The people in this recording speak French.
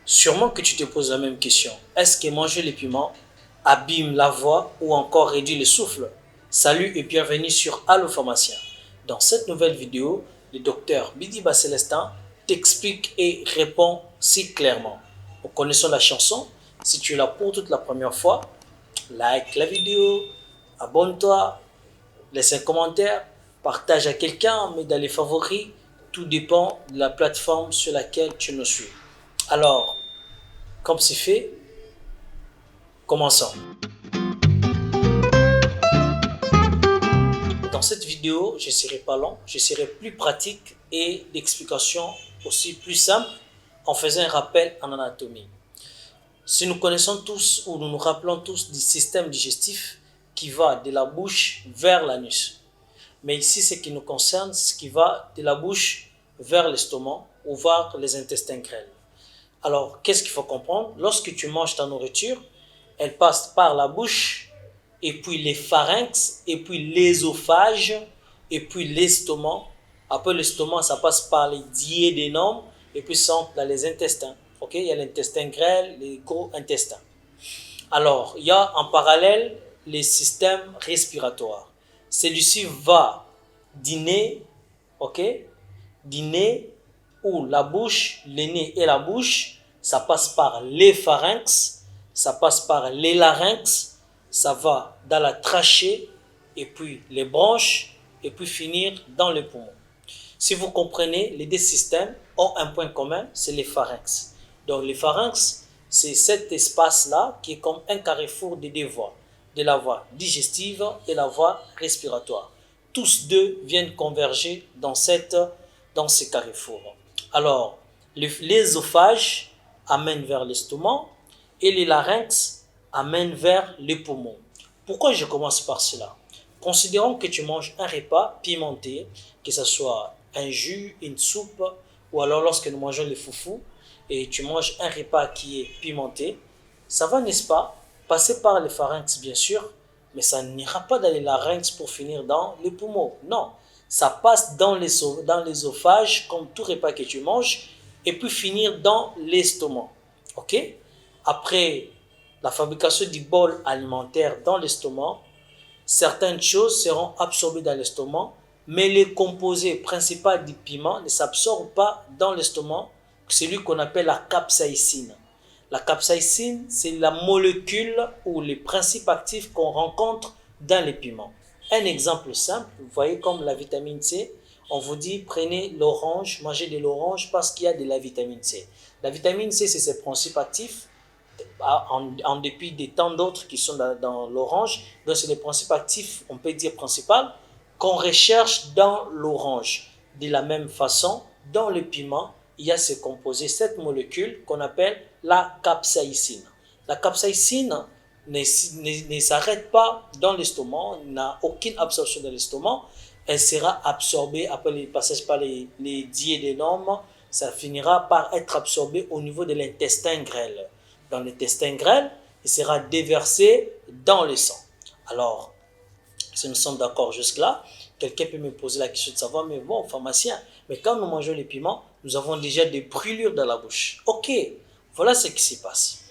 Sûrement que tu te poses la même question. Est-ce que manger les piments abîme la voix ou encore réduit le souffle? Salut et bienvenue sur Allo Pharmacien. Dans cette nouvelle vidéo, le docteur Bidiba Célestin t'explique et répond si clairement. Nous connaissons la chanson. Si tu es là pour toute la première fois, like la vidéo, abonne-toi, laisse un commentaire, partage à quelqu'un, mets dans les favoris. Tout dépend de la plateforme sur laquelle tu nous suis. Alors, comme c'est fait, commençons. Dans cette vidéo, je ne serai pas long, je serai plus pratique et l'explication aussi plus simple en faisant un rappel en anatomie. Si nous connaissons tous ou nous nous rappelons tous du système digestif qui va de la bouche vers l'anus. Mais ici, ce qui nous concerne, c'est ce qui va de la bouche vers l'estomac ou vers les intestins grêles. Alors, qu'est-ce qu'il faut comprendre? Lorsque tu manges ta nourriture, elle passe par la bouche, et puis les pharynx, et puis l'ésophage, et puis l'estomac. Après l'estomac, ça passe par les duodénum, et puis ça entre dans les intestins. Okay? Il y a l'intestin grêle, les gros intestins. Alors, il y a en parallèle les systèmes respiratoires. Celui-ci va du nez, du nez ou la bouche, le nez et la bouche, ça passe par les pharynx, ça passe par les larynx, ça va dans la trachée et puis les bronches et puis finir dans les poumons. Si vous comprenez, les deux systèmes ont un point commun, c'est les pharynx. Donc les pharynx, c'est cet espace-là qui est comme un carrefour des deux voies, de la voie digestive et la voie respiratoire. Tous deux viennent converger dans ces carrefours. Alors, l'ésophage amène vers l'estomac et les larynx amènent vers les poumons. Pourquoi je commence par cela? Considérons que tu manges un repas pimenté, que ce soit un jus, une soupe, ou alors lorsque nous mangeons les foufous, et tu manges un repas qui est pimenté, ça va, n'est-ce pas, passer par les pharynx bien sûr, mais ça n'ira pas dans les larynx pour finir dans les poumons. Non, ça passe dans l'ésophage comme tout repas que tu manges et puis finir dans l'estomac. Ok? Après la fabrication du bol alimentaire dans l'estomac, certaines choses seront absorbées dans l'estomac, mais les composés principaux du piment ne s'absorbent pas dans l'estomac, celui qu'on appelle la capsaïcine. La capsaïcine, c'est la molécule ou les principes actifs qu'on rencontre dans les piments. Un exemple simple, vous voyez comme la vitamine C, on vous dit prenez l'orange, mangez de l'orange parce qu'il y a de la vitamine C. La vitamine C, c'est ses principes actifs, en dépit de tant d'autres qui sont dans l'orange. Donc c'est les principes actifs, on peut dire principal, qu'on recherche dans l'orange. De la même façon, dans le piment, il y a ce composé, cette molécule qu'on appelle la capsaïcine. La capsaïcine ne s'arrête pas dans l'estomac, n'a aucune absorption dans l'estomac, elle sera absorbée après le passage par les duodénum, ça finira par être absorbé au niveau de l'intestin grêle. Dans l'intestin grêle, il sera déversé dans le sang. Alors, si nous sommes d'accord jusque-là, quelqu'un peut me poser la question de savoir, mais bon, pharmacien, mais quand nous mangeons les piments, nous avons déjà des brûlures dans la bouche. Ok, voilà ce qui se passe.